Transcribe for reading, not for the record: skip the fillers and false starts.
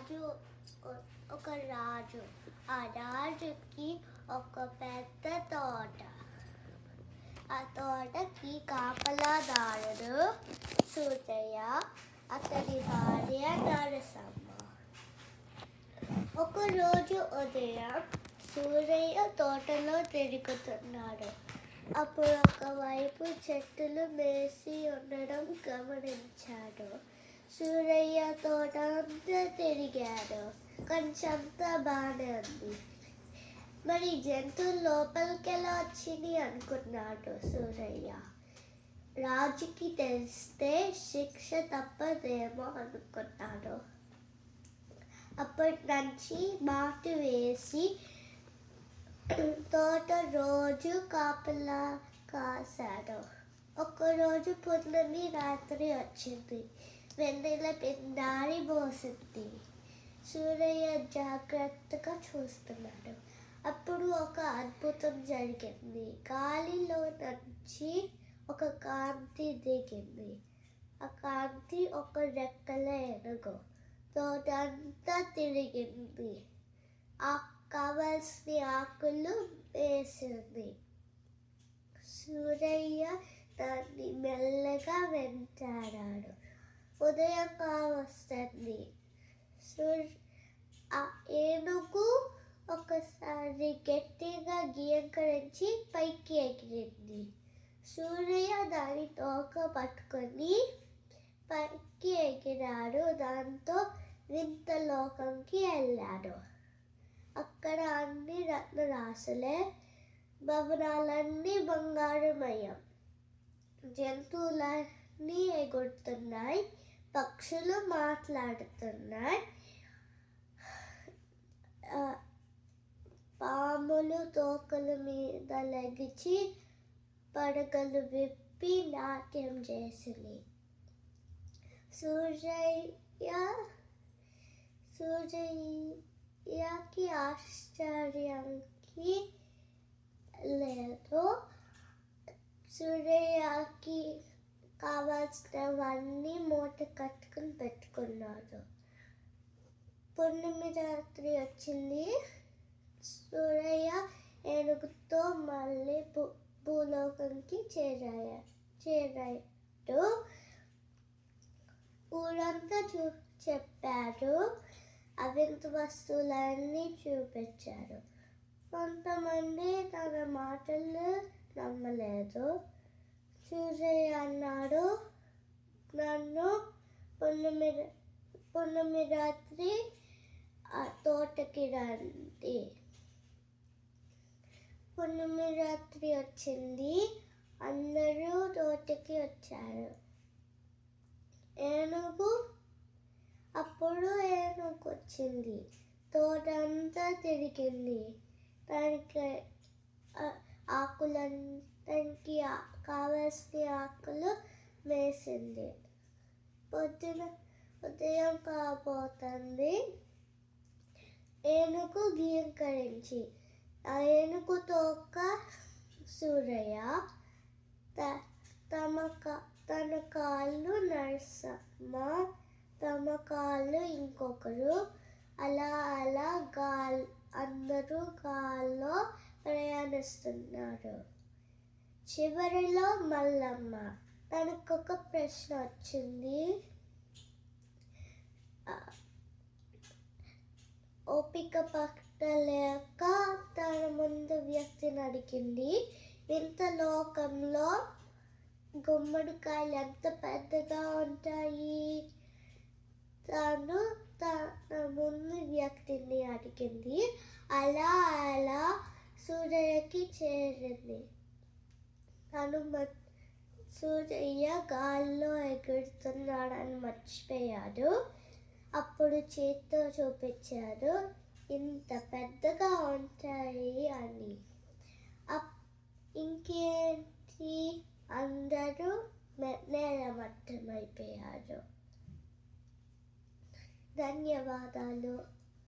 ఒక రాజు. ఆ రాజుకి ఒక పెద్ద తోట. ఆ తోటకి కాపలాదారుడు సూరయ్య, అతని భార్య నరసమ్మ. ఒకరోజు ఉదయం సూరయ్య తోటలో తిరుగుతున్నాడు. అప్పుడు ఒకవైపు చెట్టులు మేసి ఉండడం గమనించాడు. సూరయ్య తోట అంతా తిరిగాడు. కొంచెంతా బాగానే ఉంది. మరి జంతువులు లోపలికి ఎలా వచ్చింది అనుకున్నాడు సూరయ్య. రాజుకి తెలిస్తే శిక్ష తప్పదేమో అనుకున్నాడు. అప్పటి నుంచి మాటు వేసి తోట రోజు కాపలా కాశాడు. ఒకరోజు పున్నమి రాత్రి వచ్చింది. వెన్నెల పిండారి పోసింది. సూరయ్య జాగ్రత్తగా చూస్తున్నాడు. అప్పుడు ఒక అద్భుతం జరిగింది. గాలిలో నుంచి ఒక కాంతి దిగింది. ఆ కాంతి ఒక రెక్కల ఏనుగు తోట అంతా తిరిగింది. కావలసిన ఆకులు వేసింది. సూరయ్య దాన్ని మెల్లగా వెంటాడాడు. ఉదయం కావస్తుంది. ఆ ఏనుగు ఒకసారి గట్టిగా గీయకరించి పైకి ఎగిరింది. సూరయ్య దాని తోక పట్టుకొని పైకి ఎగిరాడు. దాంతో వింత లోకంకి వెళ్ళాడు. అక్కడ అన్ని రత్నరాసులే, భవనాలన్నీ బంగారుమయం. జంతువులన్నీ ఎగురుతున్నాయి, పక్షులు మాట్లాడుతున్నాయి, పాములు తోకల మీద లెగిచి పడగలు విప్పి నాట్యం చేసింది. సూరయ్యకి ఆశ్చర్యానికి లేదు. సూరయ్యకి కావాల్సినవన్నీ మూట కట్టుకుని పెట్టుకున్నాడు. పున్నమి రాత్రి వచ్చింది. సూరయ్య ఏనుగుతో మళ్ళీ భూలోకంకి చేరాడు. ఊరంతా చెప్పాడు. అవింత వస్తువులన్నీ చూపించాడు. కొంతమంది తన మాటలు నమ్మలేదు. సూరయ్య అన్నాడు, నన్ను పున్నమి రాత్రి ఆ తోటకి రండి. పున్నమి రాత్రి వచ్చింది. అందరూ తోటకి వచ్చారు. అప్పుడు ఏనుగు వచ్చింది. తోట అంతా తిరిగింది. దానికి కావలసిన ఆకులు వేసింది. ఉదయం కాబోతుంది. ఏనుగు గీంకరించి. ఆ ఏనుగు తోక సూరయ్య, తన కాళ్ళు నరసమ్మ, తమ కాళ్ళు ఇంకొకరు. అలా అందరూ గాల్లో ప్రయాణిస్తున్నారు. చివరిలో మల్లమ్మ. తనకొక ప్రశ్న వచ్చింది. ఓపిక పట్టలేక తన ముందు వ్యక్తిని అడిగింది. వింత లోకంలో గుమ్మడికాయలు ఎంత పెద్దగా ఉంటాయి? తను తన ముందు వ్యక్తిని అడిగింది. అలా సూరయ్యకి చేరింది. సూరయ్య గాల్లో ఎగురుతున్నాడని మర్చిపోయాడు. అప్పుడు చేత్తో చూపించాడు, ఇంత పెద్దగా ఉంటాయి అని. ఇంకేంటి, అందరూ నేలమట్టమైపోయారు. ధన్యవాదాలు.